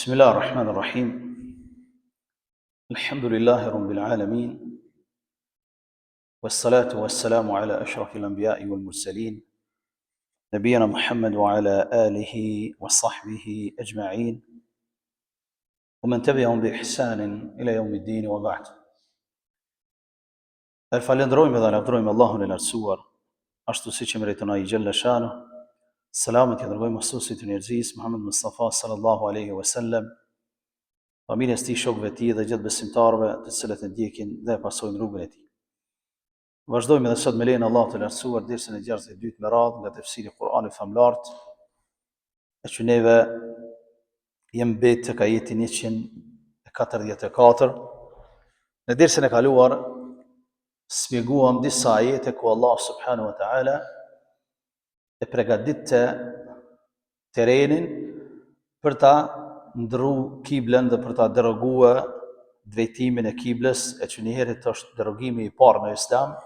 بسم الله الرحمن الرحيم الحمد لله رب العالمين والصلاة والسلام على أشرف الأنبياء والمرسلين نبينا محمد وعلى آله وصحبه أجمعين ومن تبعهم بإحسان إلى يوم الدين وبعد. Falendrojmë dhe lavdrojmë Allahun e lartësuar, ashtu siç e meriton ai xhalla shanu. Selamet i dërgojmë mësuesit të njerëzisë Muhammed Mustafa sallallahu alaihi wasallam, familjes tij, shokëve të tij dhe gjithë besimtarëve të cilët e ndjekin dhe pasojnë rrugën e tij. Vazhdojmë edhe sot me lejen e Allahut të lartësuar dersën e 62 me radhë nga tefsiri i Kur'anit famlart, e që neve jemi mbet tek ajeti 144. Në dersën e kaluar spjeguam disa ajete ku Allah subhanahu wa ta'ala e përgatitte terrenin për ta ndrru kiblen dhe për ta deroguar drejtimin e kiblës, e që njëherët është derogimi i parë në Islam,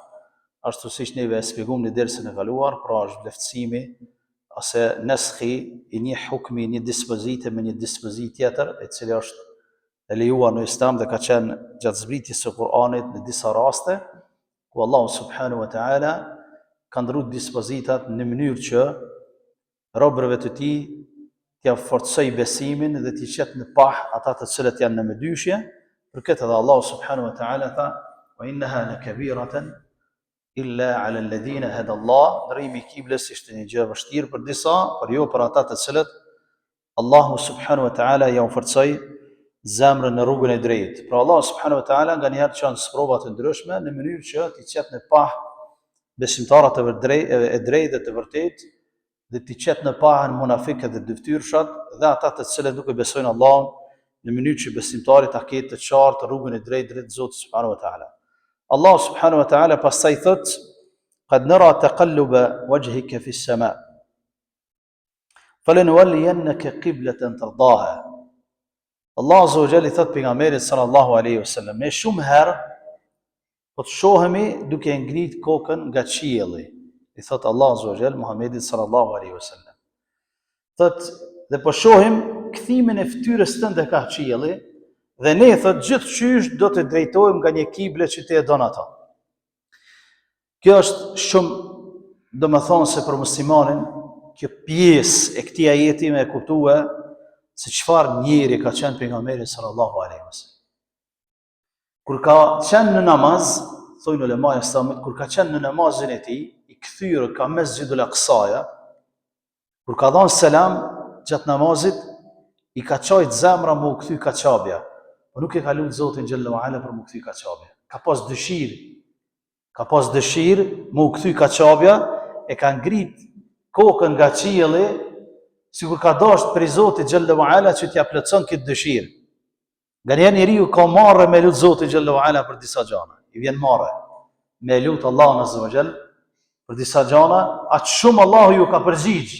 ashtu siç neve e spjeguam në dersën e kaluar, pra është vleftësimi ose neskhi i një hukmi, një dispozite me një dispozitë tjetër, e cila është e lejuar në Islam dhe ka qenë gjatë zbritjes së Kur'anit në disa raste, ku Allahu subhanahu wa ta'ala ka ndrru dispozitat në mënyrë që robërve të tij t'ia forcoj besimin dhe t'i qet në pah ata të cilët janë në mëdyshje. Për këtë edhe Allahu subhanahu wa ta'ala tha: "Wa innaha lakabiratan illa 'ala alladhina hada Allah." Ndrrimi i kiblës ishte një gjë e vështirë për disa, por jo për ata të cilët Allahu subhanahu wa ta'ala ja forcoi zemrën në rrugën e drejtë. Pra Allahu subhanahu wa ta'ala nganjëherë çon sprova të ndryshme në mënyrë që t'i qet në pah besimtarët e drejtë dhe të vërtetë, dhe t'i qet në pahën munafikët dhe dyftyrfshat dhe ata të cilët nuk e besojnë Allahun, në mënyrë që besimtari ta ketë të qartë rrugën e drejtë drejt Zotit subhanahu wa ta'ala. Allah subhanahu wa ta'ala pastaj thot: "Qad nara taqalluba wajhika fi as-sama' falanuwalliyannaka qiblatan tardaha." Allah azza wa jalla i thot pejgamberit sallallahu alaihi wasallam: "Me shumë herë po të shohemi duke ngrit kokën nga qielli." I thot Allah azza wa jalla Muhammedit sallallahu alaihi wasallam. Thot, dhe po shohim kthimin e fytyrës tënde ka qielli, dhe ne thot gjithçysh do të drejtohemi nga një kible që ti e don ato. Kjo është shumë, domethënë se për muslimanin, kjo pjesë e këtij ajeti me e kuptue se çfarë njeri ka qenë pejgamberi sallallahu alaihi wasallam. Kur ka qenë në namaz, thojnë ulema e Islamit, kur ka qenë në namazin e tij, i kthyer ka Mesjidul Aqsaja, kur ka dhënë selam gjatë namazit, i ka çojt zemra me u kthy Kaçabja, por nuk e ka lut Zotin xhallahu ala për mu kthy Kaçabja. Ka pas dëshirë me u kthy Kaçabja, e ka ngrit kokën nga qielli, sikur ka dashur për Zotin xhallahu ala që t'ia plotson këtë dëshirë. Nganjëherë njeriu ka marrë me lut Zotin xhallahu ala për disa gjëra. I vjen marrë me lut Allahun azza wa jall për disa gjëra, aq shumë Allahu ju ka përgjigj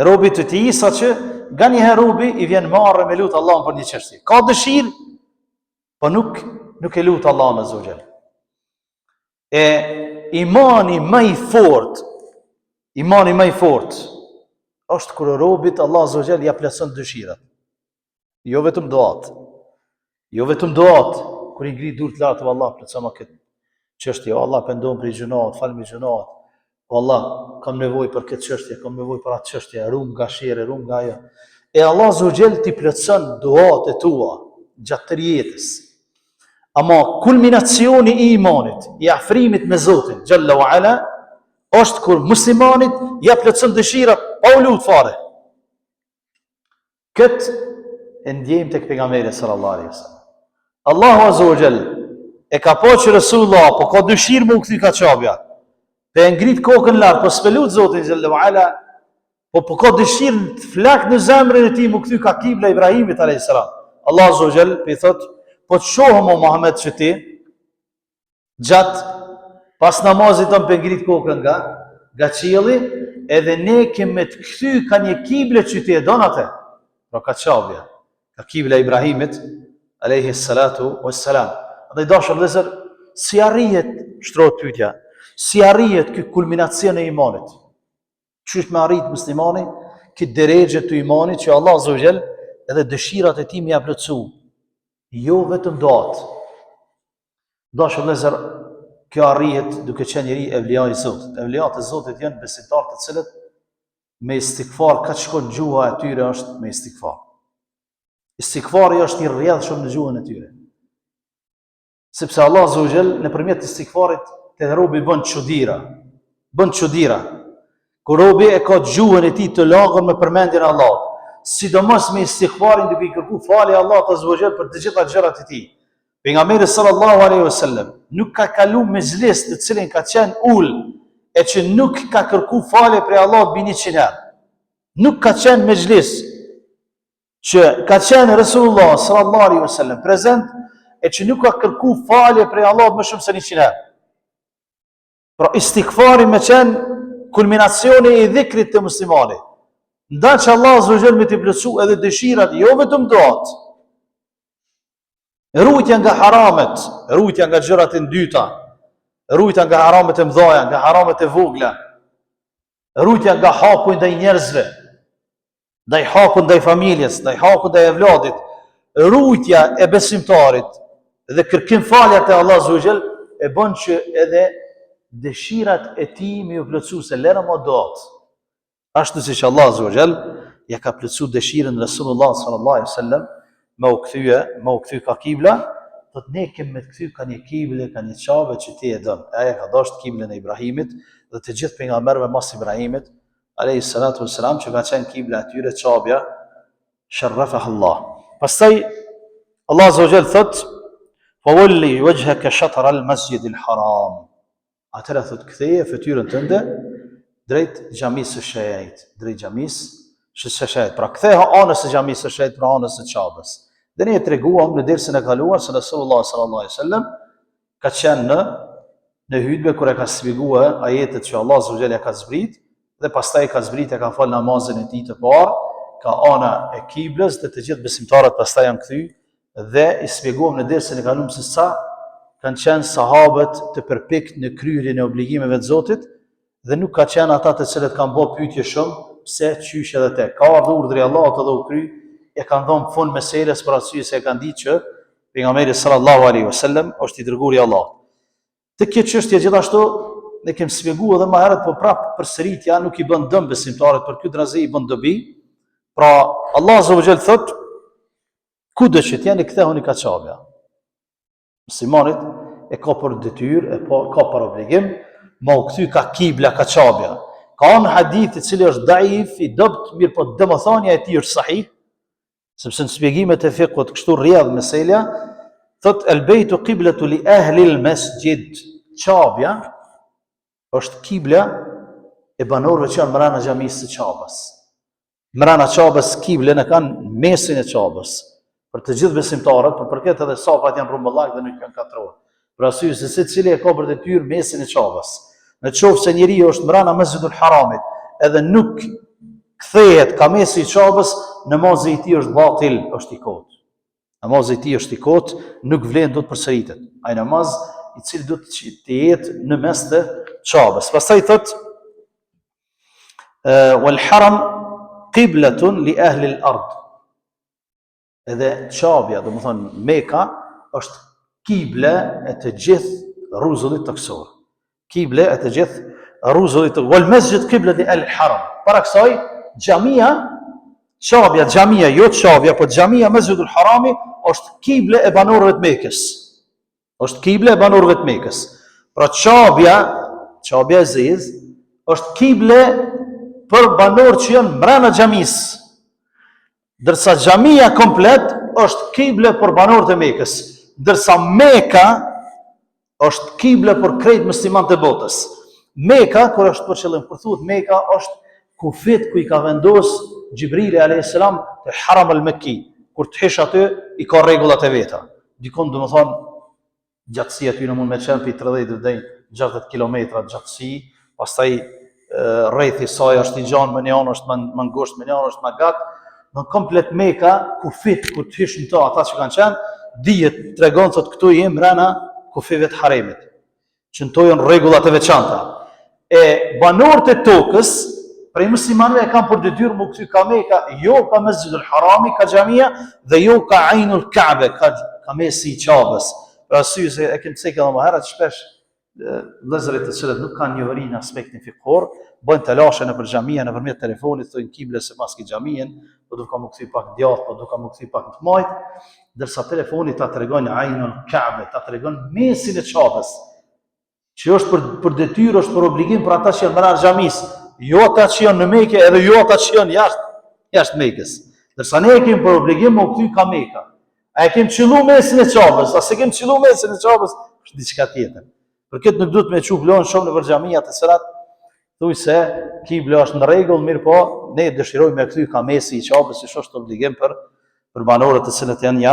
robit të tij, saqë nganjëherë robi i vjen marrë me lut Allahun për një çështje. Ka dëshirë, po nuk e lut Allahun azza wa jall. E imani më i fortë është kur robit Allah azza wa jall ja plotson dëshirat. Jo vetëm doat, kur i ngrit dur të lartë te Allah, plotësoma këtë çështje, o Allah, pendohem për gjunat, falmi gjunat, o Allah, kam nevojë për këtë çështje, kam nevojë për atë çështje, rum nga sherrë, rum nga ajo. E Allah azza wa jall ti plotson duat e tua gjatë tërë jetës. Ama kulminacioni i imanit, i afrimit me Zotin xhallahu ala, është kur muslimanit ja plotson dëshirat pa u lut fare. Këtë e ndjejmë tek pejgamberi sallallahu alaihi wasallam. Allahu azza wa jall e ka po që Resulullah po ka dëshirë me u kthy Kaçabja, pe e ngrit kokën lart, po s'pe lut Zotin xhallahu ala, po ka dëshirë të flak në zemrën e tij me u kthy ka kibla Ibrahimit alayhis salam. Allah azza wa jall pe i thot: "Po të shohëm o Muhammed që ti gjatë pas namazit ton pe ngrit kokën nga qielli, edhe ne kemë të kthy ka një kible që ti e don atë." Pra Kaçabja, ka kibla Ibrahimit alayhi salatu wassalam. Dhe i dashur vëllezër, si arrihet, shtrohet pyetja, si arrihet ky kulminacion e imanit? Çish me arrit muslimani këtë drejtë të imanit që Allah azza wa jall edhe dëshirat e tij më ia plotësu. Jo vetëm doat. Dashur vëllezër, kjo arrihet duke qenë njëri evlia i Zotit. Evliat e Zotit janë besimtarë të cilët me istikfar ka shkon gjuha e tyre është me istikfar. Istikfari është i rrjedhshëm në gjuhën e tyre. Sepse Allah Azza wa Jall nëpërmjet istikfarit te robi bën çudira. Bën çudira. Kur robi e ka gjuhën e tij të lagën me përmendjen e Allahut, sidomos me istikfarin duke I kërkuar falje Allahut Azza wa Jall për të gjitha gjërat e tij. Pejgamberi sallallahu alaihi wasallam nuk ka kalu mezhlis të cilin ka qenë ul e që nuk ka kërku falje prej Allahut mbi 100 herë. Nuk ka qenë mezhlis që ka qenë Resulullah sallallahu alaihi wasallam prezent e që nuk ka kërku falje prej Allahut më shumë se 100 herë. Pra istikfari me qenë kulminacioni I dhikrit të muslimanit. Nda që Allah Azza wa Jall me t'i plotësu edhe dëshirat, jo vetëm doat. Rujtja nga haramet, rujtja nga gjërat e ndyta, rujtja nga haramet e mëdhaja, nga haramet e vogla, rujtja nga haku ndaj njerëzve, ndaj haku ndaj familjes, ndaj haku ndaj evladit, rujtja e besimtarit dhe kërkim falja te Allah Azza wa Jall e bën që edhe dëshirat e tij me u plotësu se lëra më doat. Ashtu siç Allah Azza wa Jall ja ka plotësu dëshirën Resulullah sallallahu alaihi wasallam me u kthy ka kibla, thot ne kemi me të kthy ka një kible, ka një qabe që ti e don. Aja ka dashur kiblën e Ibrahimit dhe të gjithë pejgamberëve mas Ibrahimit alayhi salatu wassalam që ka qenë kibla e tyre qabja sharrafaha Allah. Pastaj Allah Azza wa Jall thot fawalli wajhaka shatr al-masjid al-haram. Atëra thot ktheje fytyrën tënde drejt xhamisë së shenjtë, drejt xhamisë së shenjtë. Pra ktheha anës së xhamisë së shenjtë, pra anës së Qabës. Dhe ne treguam në dersën e kaluar se Resulullah sallallahu alaihi wasallam ka qenë në hutbë kur e ka shpjeguar ajetet që Allah Azza wa Jalla ka zbrit dhe pastaj ka zbrit e ka fal namazin e tij të parë, ka ana e kiblës dhe të gjithë besimtarët pastaj janë kthy dhe I shpjeguam në dersën e kaluar se sa kanë qenë sahabët të përpikt në kryerjen e obligimeve të Zotit dhe nuk ka qenë ata të cilët kanë bërë pyetje shumë pse qysh edhe te. Ka ardhur urdhri I Allahut edhe u kry, e kanë dhënë fund meselës për arsye se e kanë ditë që pejgamberi sallallahu alaihi wasallam është I dërguari I Allahut. Të kjo çështje gjithashtu ne kemi shpjeguar edhe më herët, por prapë përsëritja nuk I bën dëm besimtarit, për ky drazi I bën dobi. Pra Allah Azza wa Jall thot kudo që t'jeni kthehuni ka çabja. Muslimanit e ka për detyrë, ka për obligim, ma u kthy ka kibla, ka qabja. Ka në hadith I cili është daif, I dobt, mirë po domethënia e tij është sahih, sepse në shpjegimet e fikut kështu rrjedh meselja, thot el bejtu qiblatu li ahli al masjid. Qabja është kibla e banorëve që janë mbrana xhamisë së Qabës. Mbrana Qabës kiblën e kanë mesin e Qabës. Për të gjithë besimtarët, për përket edhe sapat janë rrumbullak dhe nuk janë katror. Për arsye se secili e ka për detyrë mesin e Qabës. Në qoftë se njeriu është mbrana Mesjidul Haramit, edhe nuk kthehet ka mesi I Qabës, namazi I tij është batil, është I kot. Namazi I tij është I kot, nuk vlen do të përsëritet. Ai namaz I cili do të jetë në mes të Qabës. Pastaj thot wal haram qiblatun li ahli al-ard. Edhe Qabja, do të thonë Meka, është kible e të gjithë rruzullit toksor. Kible e të gjithë rruzullit toksor. Wal masjid qibla li ahli al-haram. Para kësaj xhamia, Qabja, xhamia, jo Qabja, po xhamia Mesjidul Harami është kible e banorëve të Mekës. Është kible e banorëve të Mekës. Pra Qabja e Zez është kible për banorët që janë mbrana xhamisë. Dërsa xhamia komplet është kible për banorët e Mekës, dërsa Meka është kible për krejt muslimanët e botës. Meka, kur është për qëllim, kur thuhet Meka, është kufit ku I ka vendos Gjibrili a.s. të Haram al-Mekki. Kur të hesh aty, I ka rregullat e veta. Dikon do të thonë gjatësia aty në mund me qenë për 30 deri 60 kilometra gjatësi, pastaj rrethi saj është I gjanë, më një anë është më ngushtë, më një anë është më gatë. Në komplet Meka, kufit, kur të hesh në to, ata që kanë qenë, dihet tregon thot këtu jemi mbrana kufive të haremit. Që në to janë rregullat e veçanta. E banorët e tokës, prej muslimanëve e kanë për detyrë mu kthy ka Meka, jo ka Mesxhidul Harami, ka xhamia dhe jo ka Ainul Ka'be, ka mesi i Qabës. Për arsye se e kemi thënë edhe më herët shpesh vëllezërit të cilët nuk kanë njohuri në aspektin fiqhor, bëjnë telashe nëpër xhamia nëpërmjet telefonit, thonë kible se pas ki xhamien, po do kam u kthy pak djathtë, po do kam u kthy pak të majt, ndërsa telefoni ta tregon Ainul Ka'be, ta tregon mesin e Qabës, që është për detyrë, është për obligim për ata që janë brenda xhamisë, jo ata që janë në Mekë edhe jo ata që janë jashtë Mekës. Ndërsa ne kemi për obligim me u kthy ka Meka. A e kemi qellu mesin e Qabës, a se kemi qellu mesin e Qabës, është diçka tjetër. Për këtë nuk duhet me çuplon shumë në xhamia të cilat thuj se kibla është në rregull, mirë po ne dëshirojmë me kthy ka mesi i Qabës, që është obligim për banorët të cilët janë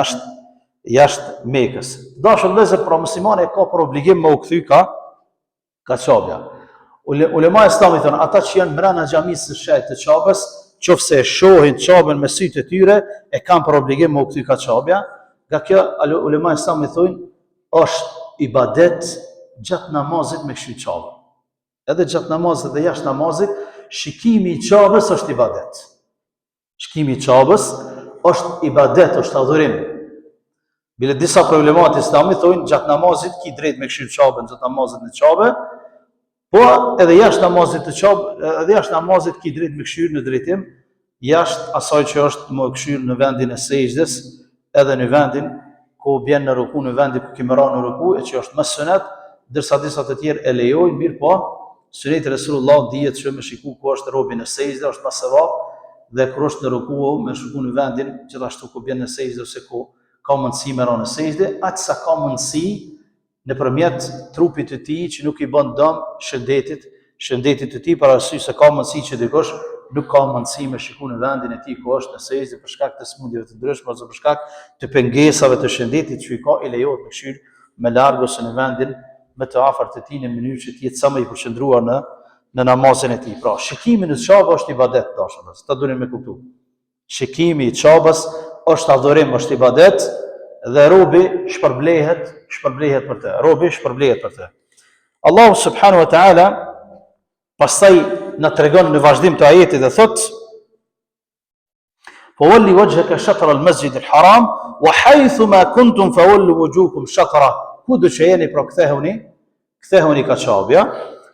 jashtë Mekës. Dashur vëllezër, pra muslimani ka për obligim me u kthy ka Qabja. Ulema Islami thonë, ata që janë brenda xhamisë së shejt të Qabës, qofse e shohin Qabën me sytë e tyre, e kanë për obligim me u kthy ka Qabja. Nga kjo ulema Islami thonë, është ibadet gjatë namazit me kshy Qabën. Edhe gjatë namazit dhe jashtë namazit, shikimi i Qabës është ibadet. Shikimi i Qabës është ibadet, është adhurim. Bile disa problemat Islami thonë, gjatë namazit ki drejt me kshy Qabën, gjatë namazit në Qabë, po edhe jashtë namazit të Qabë, edhe jashtë namazit ki drejt me kshyrë në drejtim, jashtë asaj që është më kshyrë në vendin e sejdës, edhe në vendin ku bjen në ruku, në vendin ku kemi ra në ruku, e që është më sunet, dërsa disa të tjerë e lejojnë, mirë po, sunet e Resulullah dihet që me shiku ku është robi në sejdë, është më sevap, dhe kur është në ruku, me shiku në vendin, gjithashtu ku bjen në sejdë, ose ku ka mundësi me ra në sejdë, aq sa ka mundësi nëpërmjet trupit të tij që nuk i bën dëm shëndetit të tij, për arsye se ka mundësi që dikush nuk ka mundësi me shikuar në vendin e tij ku është në sejdë për shkak të smundjeve të ndryshme ose për shkak të pengesave të shëndetit që i ka, i lejohet me kshir me larg ose në vendin më të afërt të tij në mënyrë që të jetë sa më i përqendruar në namazin e tij. Pra, shikimi në Qabë është ibadet, dashur, ta duhet me kuptu. Shikimi i Qabës është adhurim, është ibadet, dhe robi shpërblehet për të. Robi shpërblehet për të. Allahu subhanahu wa ta'ala pastaj na tregon në vazhdim të ajetit dhe thot: "Fawalli wajhaka shatr al-masjid al-haram wa haythu ma kuntum fawallu wujuhakum shatra." Kudo që jeni pra kthehuni ka Qabja.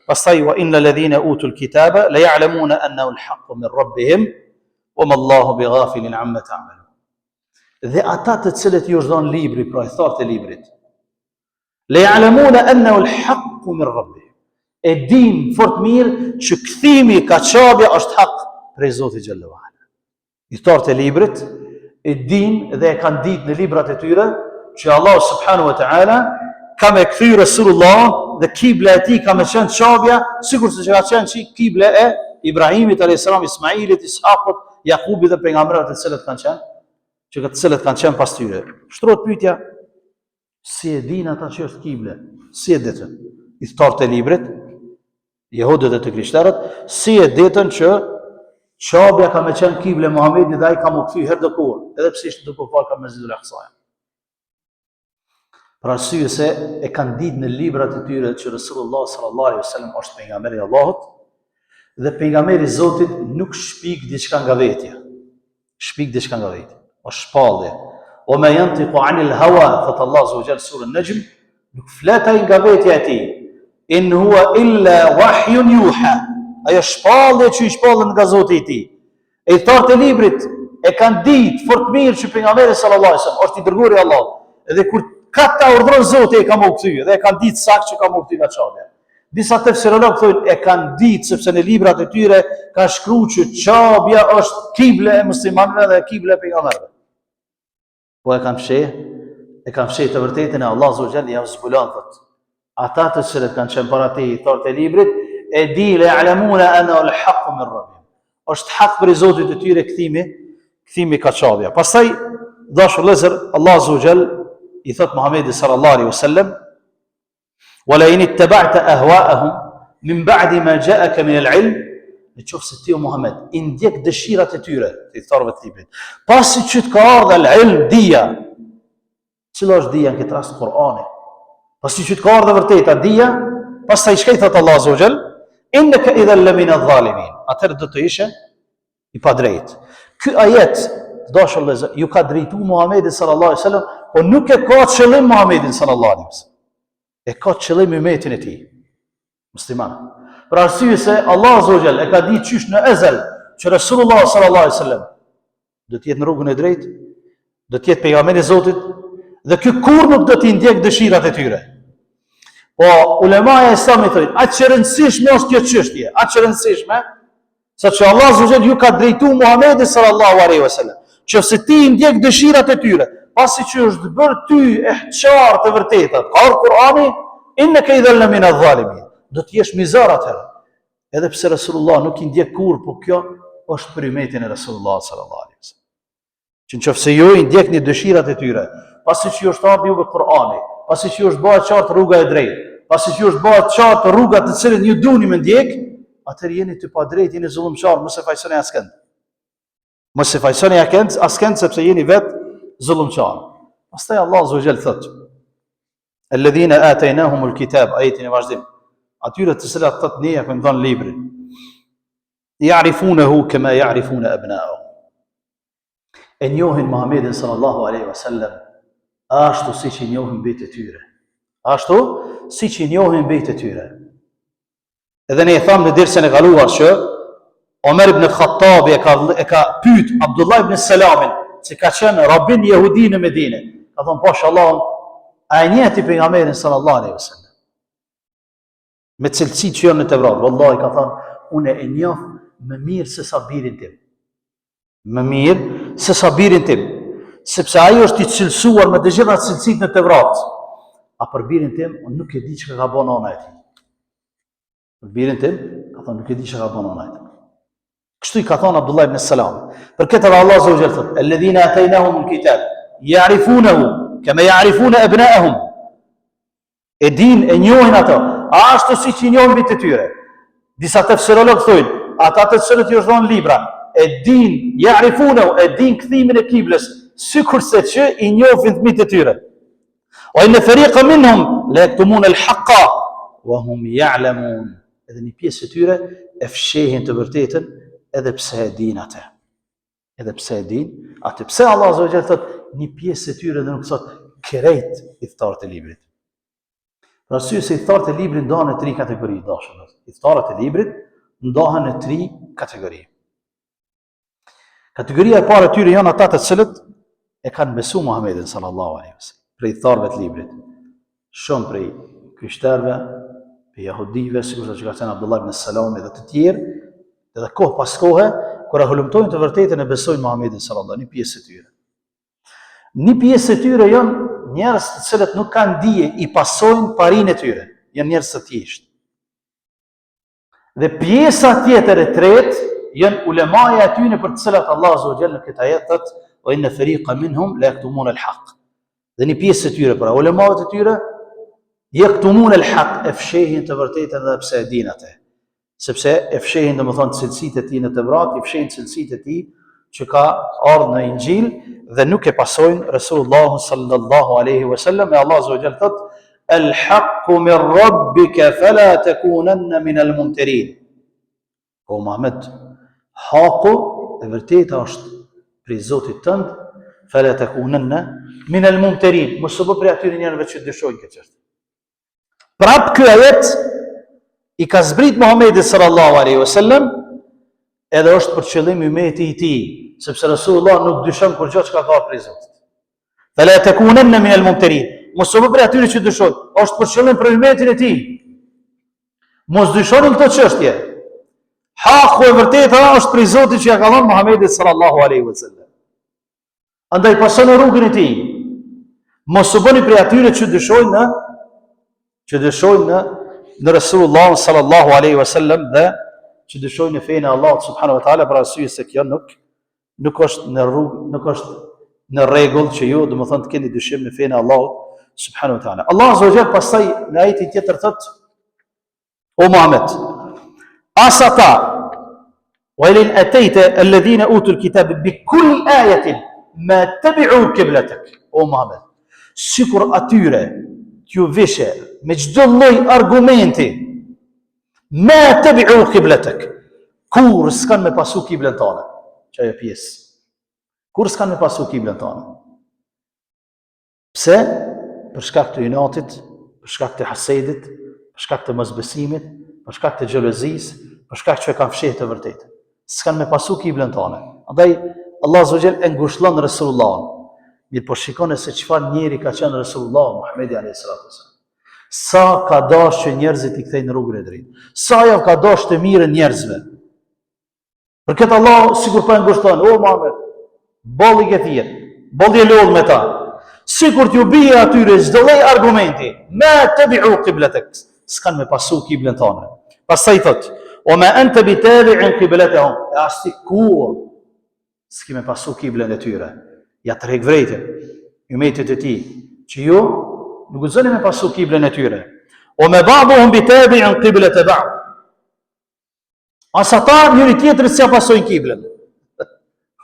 Pastaj wa innal ladhina utul kitaba la ya'lamuna annahu al-haqqu min rabbihim wa ma Allahu bighafilin amma ta'malun. Dhe ata të cilët ju është dhënë libri, pra i thartë e librit, le ya'lamuna annahu al-haqqu min rabbihim. E din fort mirë që kthimi ka Qabja është hak prej Zotit xhallahu ala. I thartë e librit e din dhe e kanë ditë në librat e tyre që Allah subhanahu wa ta'ala ka me kthy Resulullah dhe kibla e tij ka me qenë Qabja, sikur se ka qenë kibla e Ibrahimit alayhis salam, Ismailit, Ishaqut, Jakubit dhe pejgamberët të cilët kanë qenë pas tyre. Shtrohet pyetja, si e din ata që është kible? Si e ditën? I thartë e librit, jehudët dhe të krishterët, si e ditën që Qabja ka me qenë kible Muhamedit dhe ai ka më kthy herë kur, edhe pse ishte duke fal ka Mesxhidul Aqsa. Për arsye se e kanë ditë në librat e tyre që Resulullah sallallahu alaihi wasallam është pejgamberi i Allahut dhe pejgamberi i Zotit nuk shpik diçka nga vetja. Shpik diçka nga vetja. O shpallje. O ma yantiqu anil hawa, thot Allah azza wa jalla sura An-Najm, nuk flet ai nga vetja e tij. In huwa illa wahyun yuha. Ajo shpallje që i shpallën nga Zoti i tij. E thartë e librit e kanë ditë fort mirë që pejgamberi sallallahu alaihi wasallam është i dërguari i Allahut. Edhe kur ka ta urdhron Zoti e ka më kthy dhe e kanë ditë saktë që ka më kthy nga Qabja. Disa tefsirologë thonë e kanë ditë sepse në librat e tyre ka shkruar që Qabja është kible e muslimanëve dhe kible e pejgamberëve. Po e kanë fshehë të vërtetën e Allah azza wa jalla ja zbulon thot. Ata të cilët kanë qenë para te i thartë e librit e di le ya'lamuna anna al-haqqu min rabbihim. Është hak për Zotin të tyre kthimi ka Qabja. Pastaj dashur vëllezër, Allah azza wa jalla i thot Muhamedit sallallahu alaihi wasallam: "Wala in ittaba'ta ahwa'ahum min ba'di ma ja'aka min al-'ilm", në qoftë se ti o Muhammed i ndjek dëshirat e tyre, të tharëve të librit, pasi që të ka ardhur al-'ilm, dija. Cila është dija në këtë rast? Kur'ani. Pasi që të ka ardhur vërteta dija, pastaj çka i thot Allah azza wa jall? innaka idhan lamina adh-dhalimin. Atëherë do të ishe i padrejt. Ky ajet, dashur vëllezër, ju ka drejtuar Muhamedi sallallahu alaihi wasallam, po nuk e ka qëllim Muhamedin sallallahu alaihi wasallam. E ka qëllim ummetin e tij, musliman. Për arsye se Allah azza wa jall e ka ditë qysh në ezel që Resulullah sallallahu alaihi wasallam do të jetë në rrugën e drejtë, do të jetë pejgamberi i Zotit, dhe ky kur nuk do t'i ndjek dëshirat e tyre. Po ulemaja e Islamit thonë, aq që rëndësishme është kjo çështje, aq që rëndësishme, saqë Allah azza wa jall ju ka drejtuar Muhamedit sallallahu alaihi wasallam, nëse ti i ndjek dëshirat e tyre, pasi që është bërë ty e qartë të vërtetat, ka Kur'ani, innaka idhan lamina adh-dhalimin. Do të jesh mizar atëherë. Edhe pse Resulullah nuk i ndjek kur, po kjo është për ummetin e Resulullah sallallahu alaihi wasallam. Që nëse ju i ndjekni dëshirat e tyre, pasi që ju është ardhur juve Kur'ani, pasi që ju është bërë qartë rruga e drejtë, pasi që ju është bërë qartë rruga të cilën ju duni me ndjek, atëherë jeni të padrejtë, jeni zullumçar, mos e fajsoni askënd. Mos e fajsoni askënd sepse jeni vetë zullumçar. Pastaj Allah azza wa jall thotë: "Alladhina ataynahumul kitab", ajetin e vazhdim. Atyre të cilat thotë ne ja kemi dhënë librin. Ya'rifunahu kama ya'rifuna abna'ahum. E njohin Muhamedit sallallahu alaihi wasallam ashtu siç i njohin bijtë e tyre. Ashtu siç i njohin bijtë e tyre. Edhe ne e thamë në dersën e kaluar që Omer ibn Khattabi e ka pyet Abdullah ibn Salamin, që ka qenë rabin jehudi në Medinë. Ka thonë, poshë Allah, a e njeh ti pejgamberin sallallahu alaihi wasallam? Me cilësi që janë në Tevrat. Wallahi ka thonë, unë e njoh më mirë se sa birin tim. Më mirë se sa birin tim. Sepse ai është i cilësuar me të gjitha cilësitë në Tevrat. A për birin tim, unë nuk e di çka ka bënë ona e tij. Për birin tim, ka thonë, nuk e di çka ka bënë ona e tij. Kështu i ka thonë Abdullah ibn Salam. Për këtë Allah azza wa jalla thotë: "Alladhina ataynahumul kitab ya'rifunahu kama ya'rifuna abna'ahum." E din, e njohin ato, ashtu siç i njohin bijtë e tyre. Disa tefsirologë thonë, ata të cilët i dhon libra, e din, ya'rifunahu, e din kthimin e kiblës, sikurse që i njohin fëmijët e tyre. Wa inna fariqan minhum la yaktumuna al-haqqa wa hum ya'lamun. Edhe një pjesë e tyre e fshehin të vërtetën, edhe pse e din atë. Edhe pse e din atë. Pse Allah azza wa jalla thotë një pjesë e tyre dhe nuk thotë krejt i thtarët e librit. Për arsye se i thtarët e librit ndahen në 3 kategori, dashur. I thtarët e librit ndahen në 3 kategori. Kategoria e parë e tyre janë ata të cilët e kanë besuar Muhamedit sallallahu alaihi wasallam, prej thtarëve të librit. Shumë prej krishterëve, prej jehudive, sikur që ka thënë Abdullah ibn Salam dhe të tjerë, edhe kohë pas kohe, kur e hulumtojnë të vërtetën e besojnë Muhamedit sallallahu alaihi wasallam, një pjesë e tyre. Një pjesë e tyre janë njerëz të cilët nuk kanë dije, i pasojnë parinë e tyre, janë njerëz të thjeshtë. Dhe pjesa tjetër e tretë janë ulemaja e tyre për të cilat Allah azza wa jalla në këtë ajet thotë: "Wa inna fariqan minhum la yaktumuna al-haq." Dhe një pjesë e tyre, pra ulemat e tyre, yaktumuna al-haq, e fshehin të vërtetën edhe pse e din atë. Sepse e fshehin domethënë cilësitë e tij në Tevrat, i fshehin cilësitë e tij që ka ardhur në Injil dhe nuk e pasojnë Resulullah sallallahu alaihi wasallam. E Allah azza wa jalla thotë: "Al-haqqu min rabbika fala takunanna min al-mumtarin." O Muhammed, haku e vërteta është prej Zotit tënd, fala takunanna min al-mumtarin. Mos u bë prej atyre njerëzve që dyshojnë këtë çështje. Prap ky ajet i ka zbrit Muhamedit sallallahu alaihi wasallam, edhe është për qëllim ummeti i tij, sepse Resulullah nuk dyshon kur gjë çka ka prej Zotit. Fala takunanna min al-mumtarin. Mos u bë prej atyre që dyshojnë, është për qëllim për ummetin e tij. Mos dyshoni këtë çështje. Haku e vërteta është prej Zotit që ja ka dhënë Muhamedit sallallahu alaihi wasallam. Andaj pasoni rrugën e tij. Mos u bëni prej atyre që dyshojnë në Resulullah sallallahu alaihi wasallam dhe që dyshojnë në fenë e Allahut subhanahu wa taala, për arsye se kjo nuk është në rrugë, nuk është në rregull që ju domethënë të keni dyshim në fenë e Allahut subhanahu wa taala. Allah azza wa jalla pastaj në ajetin tjetër thotë: "O Muhammed, asata wa in atayta alladhina utul kitaba bi kulli ayatin ma tabi'u qiblatak." O Muhammed, sikur atyre t'ju vishe me çdo lloj argumenti Ma tabi'u qiblatak. Kur s'kan me pasu kiblën tane. Që ajo pjesë. Kur s'kan me pasu kiblën tane. Pse? Për shkak të inatit, për shkak të hasedit, për shkak të mosbesimit, për shkak të xhelozisë, për shkak që kanë fshehtë të vërtetë. S'kan me pasu kiblën tane. Andaj Allah Azza wa Jall e ngushëllon Resulullahun. Mirë po shikone se çfarë njeri ka qenë Resulullah Muhamedi alayhis salatu wasallam. Sa ka dash që njerëzit i kthejnë në rrugën e drejtë. Sa ja ka dash të mirën njerëzve. Për këtë Allah sikur po e ngushton, o Muhammed, bolli ke thirr, bolli e lodh me ta. Sikur t'ju bie atyre çdo lloj argumenti, ma tabi'u qiblatak, s'kan me pasu kiblën tonë. Pastaj thot, o ma anta bitabi'in qiblatahum, ashti kur s'ki me pasu kiblën e tyre. Ja treg vrejtën, umetit e tij, që ju nuk guxoni me pasu kiblën e tyre. O me ba'duhum bitabi'in qiblat ba'd. As ata njëri tjetrit s'ja pasojnë kiblën.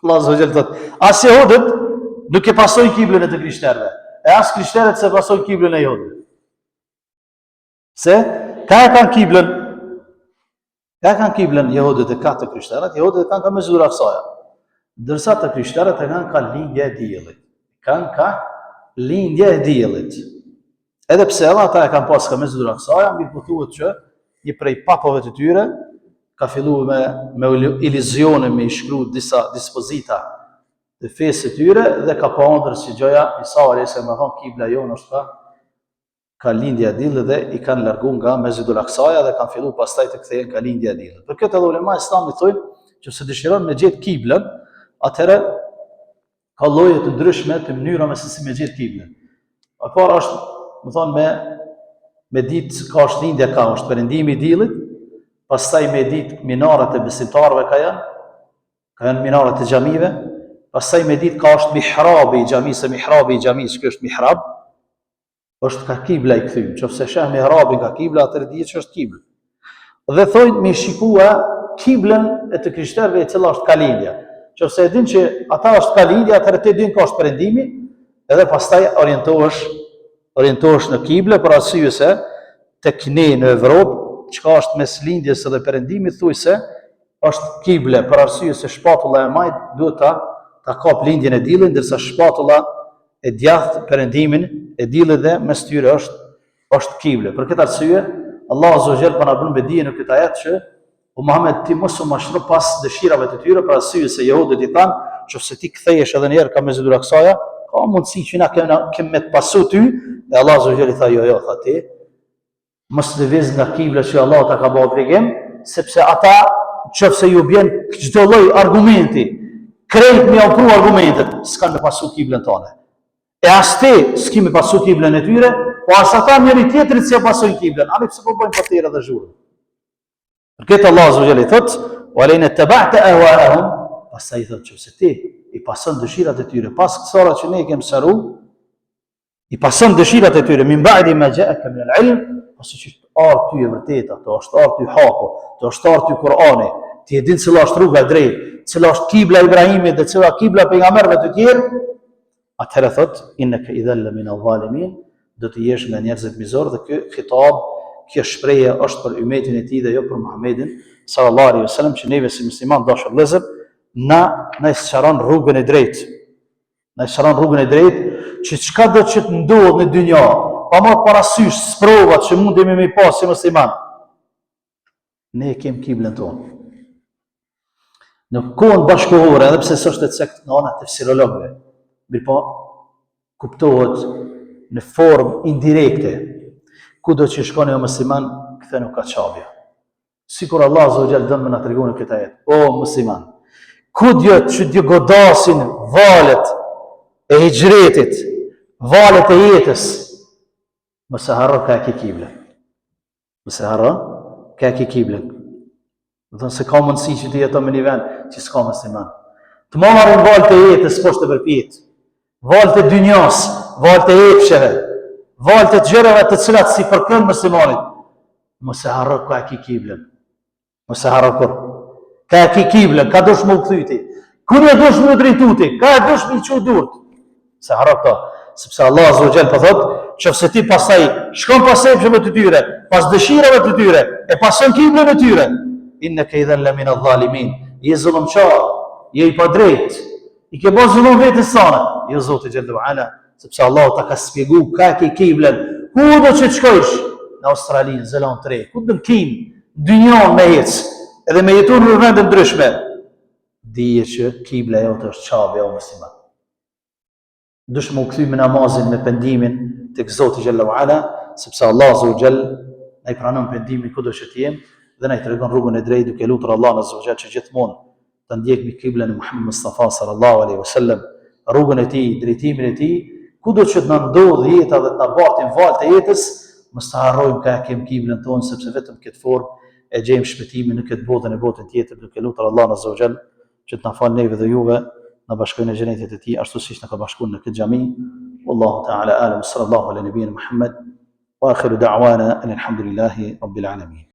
Allah Azza wa Jall thot, as jehudët nuk e pasojnë kiblën e të krishterëve. E as krishterët se pasojnë kiblën e jehudëve. Se ka e kanë kiblën? Ka e kanë kiblën jehudët e ka të krishterët, jehudët e kanë ka Mesjidul Aqsaja. Dërsa të krishterët e kanë ka lindje e diellit. Kanë ka lindje e diellit. Edhe pse edhe ata e kanë pas ka Mesjidul Aqsaja, mirë po thuhet që një prej papave të tyre ka filluar me ilizione, me i shkruar disa dispozita të fesë të tyre dhe ka pa ëndër si gjoja Isa alayhis salam thon kibla jonë është ka lindja e diellit dhe i kanë larguar nga Mesjidul Aqsaja dhe kanë filluar pastaj të kthehen ka lindja e diellit. Për këtë edhe ulema islamit thonë që se dëshiron me gjetë kiblën, atëherë ka lloje të ndryshme të mënyrave se si me gjetë kiblën. E para është, më thonë me ditë ka është lindja ka është perëndimi i diellit. Pastaj me ditë minaret e besimtarëve ka janë minaret e xhamive, pastaj me ditë ka është mihrabi i xhamisë, mihrabi i xhamisë, kjo është mihrab, është ka kibla i kthym, nëse sheh mihrabin ka kibla, atëherë dihet që është kibla. Dhe thonë me shikua kiblën e të krishterëve e cila është kalindja. Nëse e din që ata është kalindja, atëherë ti din ka është perëndimi, edhe pastaj orientohesh në kiblë për arsye se tek ne në Evropë çka është mes lindjes dhe perëndimit thuaj se është kible për arsye se shpatulla e majt duhet ta kap lindjen e diellit, ndërsa shpatulla e djathtë perëndimin e diellit dhe mes tyre është kible. Për këtë arsye Allah Azza wa Jall po na bën me dije në këtë ajet që o Muhammed ti mos u mashro pas dëshirave të tyre për arsye se jehudët i thanë nëse ti kthehesh edhe një herë ka Mesjidul Aqsaja, ka mundësi që na kemë me të pasu ty, dhe Allah Azza wa Jall i tha jo tha ti mos lëviz nga kibla që Allah ta ka bëu obligim, sepse ata nëse ju bjen çdo lloj argumenti, krejt me ofru argumentet, s'kan me pasu kiblën tonë. E as ti s'ki me pasu kiblën e tyre, po as ata njëri tjetrit s'ja pasojnë kiblën. Ani pse po bëjnë patera dhe zhurmë. Për këtë Allah Azza wa Jalla thot: "Wa la'in ittaba'ta ahwa'ahum", pastaj thot që se ti i pason dëshirat e tyre pas kësaj që ne kemi sëru, i pason dëshirat e tyre min ba'di ma ja'aka min al-'ilm, pasi që ardh ty e vërteta, të është ardh ty haku, të është ardh ty Kur'ani, ti e din cila është rruga e drejtë, cila është kibla e Ibrahimit dhe cila kibla e pejgamberëve të tjerë, atëherë thot innaka idhal min adh-dhalimin, do të jesh nga njerëzit mizor dhe ky khitab, kjo shprehje është për umetin e tij dhe jo për Muhamedit sallallahu alaihi wasallam, që neve si musliman dashur vëllezër na sqaron rrugën e drejtë. Na sqaron rrugën e drejtë që çka do të ndodh në dynjë, pa marrë parasysh sprovat që mundemi me pas si musliman. Ne kemi kiblën tonë. Në kohën bashkëkohore, edhe pse s'është e cektë në ana të tefsirologëve, mirëpo kuptohet në formë indirekte. Kudo që shkoni o musliman, kthenu ka çabja. Sikur Allah Azza wa Jall dëmë na tregon në këtë ajet. O musliman, kudo që të godasin valet e hijretit, valet e jetës, mos e harro ka ki kiblën. Mos e harro ka ki kiblën. Do të thonë se ka mundësi që të jeton në një vend që s'ka musliman. Të marrin valet e jetës poshtë të përpjet. Valet e dynjas, valet e epsheve, valet e gjërave të cilat si përkën muslimanit. Mos e harro ka ki kiblën. Mos e harro kur. Ka ki kiblën, ka dosh më u kthyti. Kur e dosh më drejtuti, ka e dosh më çu durt. Se harro këto. Sepse Allah Azza wa Jall po thot, nëse ti pastaj shkon pas sepsheve të tyre, pas dëshirave të tyre, e pason kiblën e tyre, innaka idhan la min adh-dhalimin. Je zullumçar, je i padrejt, i ke bërë zullum vetes sane. Jo Zoti xhallahu ala, sepse Allah ta ka shpjeguar ka ke kiblën, ku do të shkojsh? Në Australi, në Zeland të Re, ku do të kin, dynjon me ec, edhe me jetu në vende ndryshme. Dije që kibla jote është Kabe o musliman. Dush më u kthy me namazin me pendimin tek Zoti xhallahu ala, sepse Allah Azza wa Jall na i pranon pendimin kudo që të jem dhe na i tregon rrugën e drejtë duke lutur Allahun Azza wa Jall që gjithmonë të ndjekmi kiblën e Muhammed Mustafa sallallahu alaihi wasallam, rrugën e tij, drejtimin e tij, kudo që të na ndodh jeta dhe të na bartin valë të jetës, mos të harrojmë ka kem kiblën tonë, sepse vetëm këtë formë e gjejmë shpëtimin në këtë botën e botën tjetër, duke lutur Allahun Azza wa Jall që të na falë neve dhe juve, na bashkojnë në xhenetin e tij, ashtu siç na ka bashkuar në këtë xhami. Wallahu ta'ala alam, sallallahu ala nabiyyina Muhammad wa akhiru da'wana alhamdulillahi rabbil alamin.